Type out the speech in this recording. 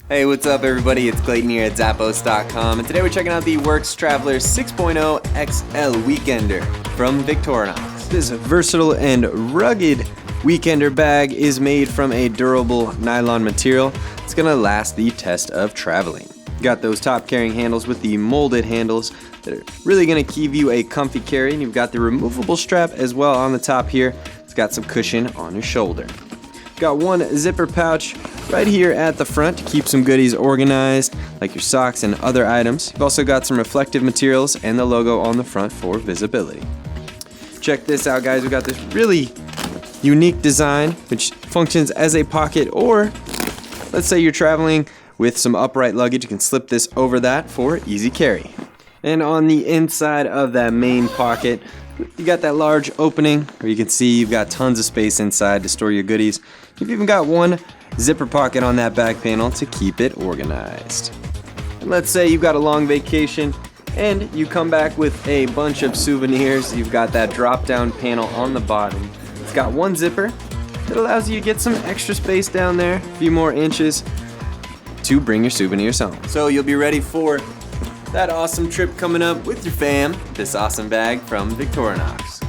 Hey, what's up everybody? It's Clayton here at Zappos.com, and today we're checking out the Werks Traveler 6.0 XL Weekender from Victorinox. This versatile and rugged weekender bag is made from a durable nylon material. It's gonna last the test of traveling. Got those top carrying handles with the molded handles that are really gonna give you a comfy carry, and you've got the removable strap as well on the top here. It's got some cushion on your shoulder. Got one zipper pouch right here at the front to keep some goodies organized, like your socks and other items. You've also got some reflective materials and the logo on the front for visibility. Check this out, guys. We got this really unique design which functions as a pocket, or let's say you're traveling with some upright luggage, you can slip this over that for easy carry. And on the inside of that main pocket, you got that large opening where you can see you've got tons of space inside to store your goodies. You've even got one zipper pocket on that back panel to keep it organized. And let's say you've got a long vacation and you come back with a bunch of souvenirs. You've got that drop down panel on the bottom. It's got one zipper that allows you to get some extra space down there, a few more inches to bring your souvenirs home. So you'll be ready for that awesome trip coming up with your fam. This awesome bag from Victorinox.